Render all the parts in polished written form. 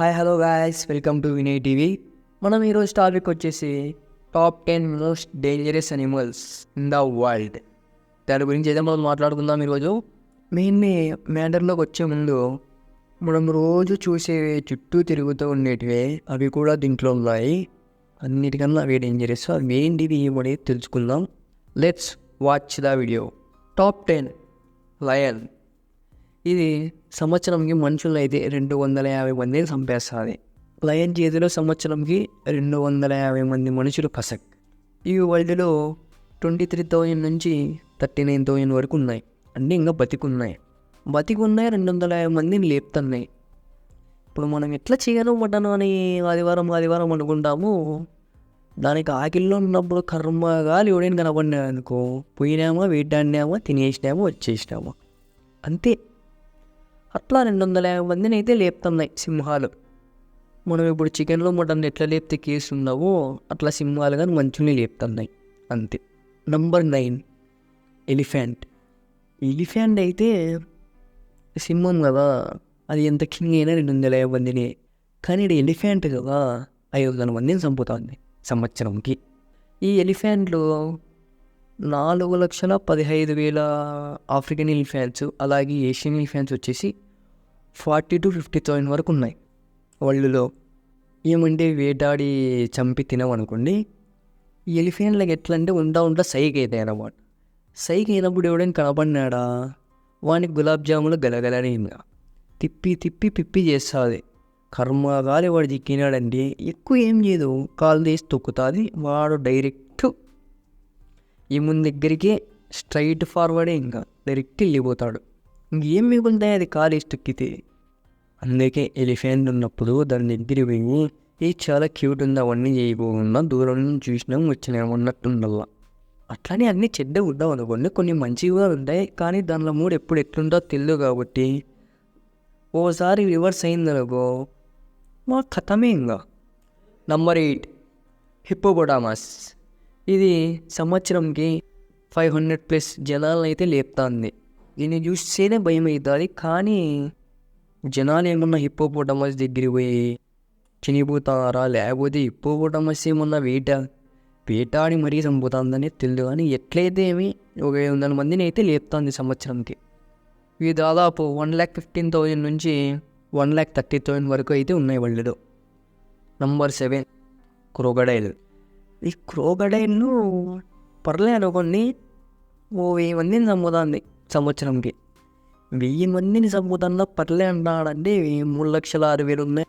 Hi hello guys, welcome to Vinay TV. మనం ఈరోజు topic వచ్చేసి top 10 most dangerous animals in the world. దాని గురించి అయితే మనం మాట్లాడుకుందాం ఈరోజు. మెయిన్లీ మ్యాటర్లోకి వచ్చే ముందు మనం రోజు చూసే చుట్టూ తిరుగుతూ ఉండేటివే అవి కూడా దీంట్లో ఉన్నాయి. అన్నిటికన్నా అవి డేంజరస్. అవి ఏంటివి అనేది తెలుసుకుందాం. Let's watch the video. Top 10 lion. ఇది సంవత్సరంకి మనుషులు అయితే 250 మందిని చంపేస్తుంది. లయన్ చేతిలో సంవత్సరంకి 250 మంది మనుషులు పసక్. ఈ వరల్డ్లో 23,000 నుంచి 39,000 వరకు ఉన్నాయి. అన్నీ ఇంకా బతికున్నాయి 250 మందిని లేపుతున్నాయి. ఇప్పుడు మనం ఎట్లా చేయను మటన్ అని ఆదివారం అనుకుంటాము. దానికి ఆకిల్లో ఉన్నప్పుడు కర్మగా ఎవడైనా కనపడినా అనుకో, పోయినామా, వేటాడినామా, తినేసినామా, వచ్చేసినామా, అంతే. అట్లా 250 మందిని అయితే లేపుతున్నాయి సింహాలు. మనం ఇప్పుడు చికెన్లో మటన్ ఎట్లా లేపితే కేసు ఉన్నావో అట్లా సింహాలు కానీ మనుషుల్ని లేపుతున్నాయి, అంతే. Number 9 elephant. ఎలిఫెంట్ అయితే సింహం కదా, అది ఎంత కింగ్ అయినా 250 మందిని. కానీ ఇది ఎలిఫెంట్ కదా, 500 మందిని చంపుతుంది సంవత్సరంకి. ఈ ఎలిఫెంట్లు 4,15,000 ఆఫ్రికన్ ఎలిఫెంట్స్, అలాగే ఏషియన్ ఎలిఫెంట్స్ వచ్చేసి 40,000 to 50,000 వరకు ఉన్నాయి వరల్డ్లో. ఏమంటే వేటాడి చంపి తినమనుకోండి. ఈ ఎలిఫెంట్లకి ఎట్లా అంటే ఉంటా సైకి అవుతాయి అన్నమాట. సైకి అయినప్పుడు ఎవడైనా కనపడినాడా, వానికి గులాబ్ జాములు గలగలనే తిప్పి తిప్పి పిప్పి చేస్తుంది. కర్మగాలి వాడు చిక్కినాడంటే ఎక్కువ ఏం చేయదు, కాలు తీసి తొక్కుతుంది. వాడు డైరెక్ట్ ఈ ముందు దగ్గరికి స్ట్రైట్ ఫార్వర్డే, ఇంకా డైరెక్ట్ వెళ్ళిపోతాడు. ఇంకేం మిగులుతాయి అది కాలు వేసి తొక్కితే. అందుకే ఎలిఫెంట్ ఉన్నప్పుడు దాని దగ్గర పోయి ఇది చాలా క్యూట్ ఉంది, అవన్నీ చేయకుండా దూరం నుంచి చూసినాం వచ్చినాము అన్నట్టుండల్లా. అట్లానే అన్నీ చెడ్డ ఉండవు అనుకోండి, కొన్ని మంచిగా ఉంటాయి. కానీ దానిలో మూడు ఎప్పుడు ఎట్లుంటో తెలియదు కాబట్టి ఓసారి రివర్స్ అయిందనుకో మా కథమే ఇంకా. నంబర్ 8 హిప్పోపోటామస్. ఇది సంవత్సరంకి 500+ జనాలను అయితే లేపుతుంది. దీన్ని చూస్తేనే భయం అవుతుంది. కానీ జనాలు ఏమన్నా హిప్పోపోటామస్ దగ్గర పోయి చనిపోతారా, లేకపోతే హిప్పోపోటామస్ ఏమన్నా వేటాడి మరీ చంపుతుందని తెలియదు. కానీ ఎట్లయితే ఏమి 1,500 మందిని అయితే లేపుతుంది సంవత్సరంకి. ఇవి దాదాపు 1,15,000 నుంచి 1,30,000 వరకు అయితే ఉన్నాయి వరల్డ్లో. Number 7 crocodile. ఈ క్రోకడైల్ను పర్లే అనుకోండి 1,000 మందిని చంపుతుంది సంవత్సరంకి. 1,000 మందిని చంపుతున్నా పర్లే అంటాడంటే 3,06,000 ఉన్నాయి.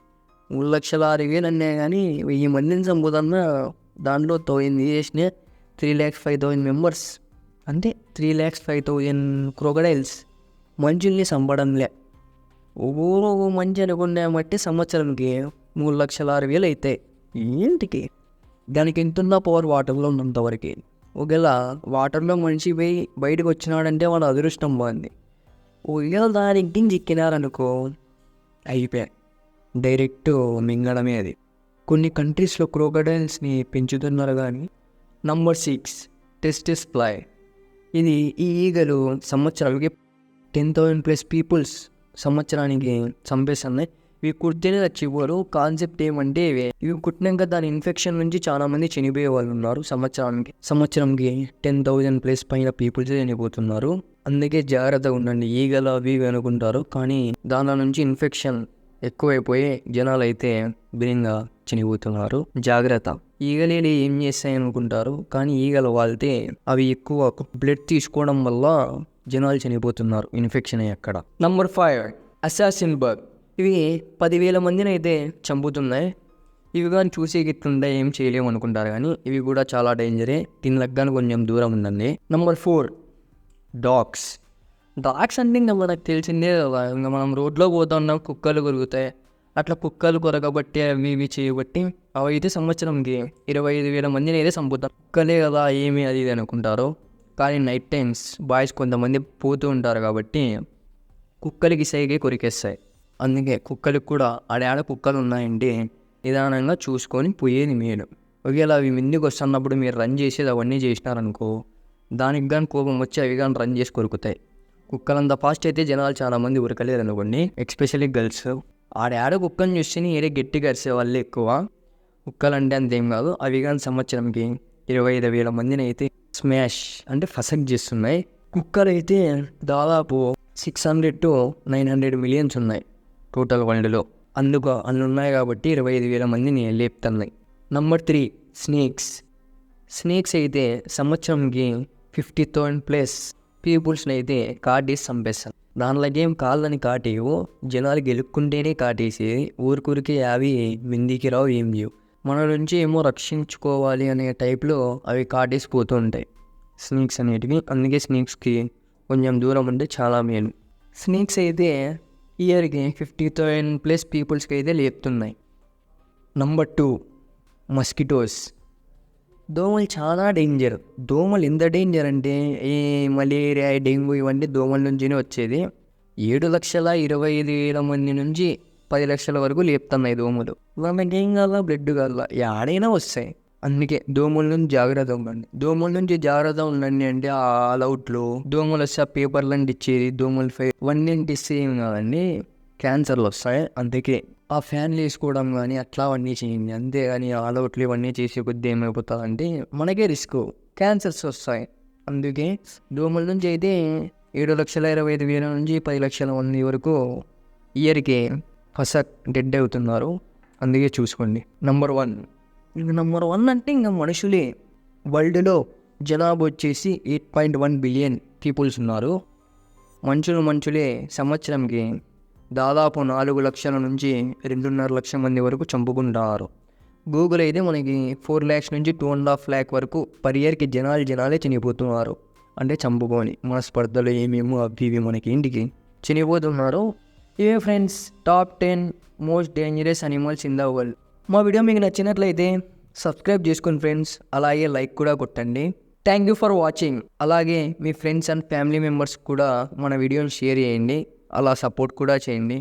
3,06,000 అన్నాయి కానీ 1,000 మందిని చంపుతున్నా దాంట్లో 1,000 చేసిన 3,05,000 మెంబర్స్, అంటే 3,05,000 క్రోకడైల్స్ మనుషుల్ని చంపడంలే. ఒక్కో మంచి అనుకున్నామంటే సంవత్సరానికి 3,06,000 అవుతాయి. ఏంటికి దానికి ఎంతున్న పవర్ వాటర్లో ఉన్నంతవరకు. ఒకవేళ వాటర్లో మనిషి పోయి బయటకు వచ్చినాడంటే వాడు అదృష్టం బాగుంది. ఒకవేళ దానికి చిక్కినారనుకో అయిపోయాయి, డైరెక్ట్ మింగడమే అది. కొన్ని కంట్రీస్లో క్రోకడైల్స్ని పెంచుతున్నారు కానీ. Number 6 testis fly. ఇది ఈ ఈగలు సంవత్సరాలకి 10,000+ పీపుల్స్ సంవత్సరానికి చంపేస్తున్నాయి. ఇవి కుడితేనే చచ్చిపోరు. కాన్సెప్ట్ ఏమంటే ఇవి కుట్టినాక దాని ఇన్ఫెక్షన్ నుంచి చాలా మంది చనిపోయే వాళ్ళు ఉన్నారు. సంవత్సరంకి 10,000+ పైన పీపుల్స్ చనిపోతున్నారు. అందుకే జాగ్రత్తగా ఉండండి. ఈగలు అవి అనుకుంటారు కానీ దాని నుంచి ఇన్ఫెక్షన్ ఎక్కువైపోయి జనాలు అయితే బిరింగా చనిపోతున్నారు. జాగ్రత్త. ఈగలేని ఏం చేస్తాయి అనుకుంటారు కానీ ఈగలు వాళ్తే అవి ఎక్కువ బ్లడ్ తీసుకోవడం వల్ల జనాలు చనిపోతున్నారు ఇన్ఫెక్షన్ అయ్యి అక్కడ. Number 5 assassin bug. ఇవి 10,000 మందిని అయితే చంపుతున్నాయి. ఇవి కానీ చూసే గిట్లుండే ఏం చేయలేము అనుకుంటారు కానీ ఇవి కూడా చాలా డేంజరే. దీనికి కానీ కొంచెం దూరం ఉందండి. Number 4 dogs. డాగ్స్ అంటే ఇంకా మనకు తెలిసిందే కదా. ఇంకా మనం రోడ్లో పోతున్నాం, కుక్కలు కొరుకుతాయి. అట్లా కుక్కలు కొరగబట్టి అవి ఇవి చేయబట్టి అవి అయితే సంవత్సరంకి 25,000 మందిని అయితే చంపుతారు. కుక్కలే కదా ఏమి అది ఇది అనుకుంటారు కానీ నైట్ టైమ్స్ బాయ్స్ కొంతమంది పోతూ ఉంటారు కాబట్టి కుక్కలకి సైగే కొరికేస్తాయి. అందుకే కుక్కలకు కూడా ఆడ కుక్కలు ఉన్నాయంటే నిదానంగా చూసుకొని పోయేది మేలు. ఒకవేళ అవి ముందుకు వస్తున్నప్పుడు మీరు రన్ చేసేది అవన్నీ చేసినారనుకో, దానికి కానీ కోపం వచ్చి అవి కానీ రన్ చేసి కొరుకుతాయి. కుక్కలంత ఫాస్ట్ అయితే జనాలు చాలామంది ఉరకలేరు అనుకోండి, ఎస్పెషల్లీ గర్ల్స్. ఆడ కుక్కని చూస్తేనే ఏడే గట్టిగా అరిసేవాళ్ళు ఎక్కువ. కుక్కలు అంటే అంతేం కాదు. అవి కానీ సంవత్సరంకి 25,000 మందిని అయితే స్మాష్ అంటే ఫసక్ చేస్తున్నాయి. కుక్కలు అయితే దాదాపు 600 to 900 మిలియన్స్ ఉన్నాయి టోటల్ వరల్డ్లో. అన్ని ఉన్నాయి కాబట్టి 25,000 మందిని లేపుతున్నాయి. నెంబర్ 3 స్నేక్స్ అయితే సంవత్సరంకి 50,000+ పీపుల్స్ని అయితే కాటేసి చంపేస్తాను. దానిలోకి ఏం కాళ్ళని కాటేయవు, జనాలు గెలుక్కుంటేనే కాటేసేది. ఊరికూరికి అవి మిందికి రావు, ఏం చేయవు. మన నుంచి ఏమో రక్షించుకోవాలి అనే టైప్లో అవి కాటేసిపోతూ ఉంటాయి స్నేక్స్ అనేటివి. అందుకే స్నేక్స్కి కొంచెం దూరం ఉంటే చాలా మేలు. స్నేక్స్ అయితే ఇయర్కి 50,000+ పీపుల్స్కి అయితే లేపుతున్నాయి. Number 2 mosquitoes. దోమలు చాలా డేంజర్. దోమలు ఎంత డేంజర్ అంటే ఈ మలేరియా, డెంగ్యూ ఇవన్నీ దోమల నుంచినే వచ్చేది. 7,25,000 మంది నుంచి 10 లక్షల వరకు లేపుతున్నాయి దోమలు. వాళ్ళకి ఏం కావాలా, బ్లడ్ కావాలా, ఏడైనా వస్తాయి. అందుకే దోమల నుంచి జాగ్రత్త ఉండండి అంటే ఆల్ అవుట్లో దోమలు వస్తే ఆ పేపర్లు అంటించేది, దోమలు ఇవన్నీ అంటిస్తే ఏం కాదండి, క్యాన్సర్లు వస్తాయి. అందుకే ఆ ఫ్యాన్లు వేసుకోవడం కానీ అట్లా అవన్నీ చేయండి. అంతేగాని ఆల్ అవుట్లు ఇవన్నీ చేసే కొద్ది ఏమైపోతుందంటే మనకే రిస్క్, క్యాన్సర్స్ వస్తాయి. అందుకే దోమల నుంచి అయితే 7,25,000 నుంచి 10 లక్షల మంది వరకు ఇయర్కి ఫసక్ డెడ్ అవుతున్నారు. అందుకే చూసుకోండి. నెంబర్ 1 అంటే ఇంకా మనుషులే. వరల్డ్లో జనాభా వచ్చేసి 8.1 బిలియన్ పీపుల్స్ ఉన్నారు. మనుషులే సంవత్సరంకి దాదాపు 4 లక్షల నుంచి 2.5 లక్షల మంది వరకు చంపుకుంటారు. గూగుల్ అయితే మనకి 4 lakhs నుంచి 2.5 lakh వరకు పర్ ఇయర్కి జనాలే చనిపోతున్నారు. అంటే చంపుకొని మనస్పర్ధలు ఏమేమో అవి ఇవి మనకి ఇంటికి చనిపోతున్నారు. ఇవే friends top 10 most dangerous animals in the world. మా వీడియో మీకు నచ్చినట్లయితే సబ్స్క్రైబ్ చేసుకోండి ఫ్రెండ్స్, అలాగే లైక్ కూడా కొట్టండి. Thank you for watching. అలాగే మీ ఫ్రెండ్స్ అండ్ ఫ్యామిలీ మెంబర్స్ కూడా మన వీడియోని షేర్ చేయండి, అలా సపోర్ట్ కూడా చేయండి.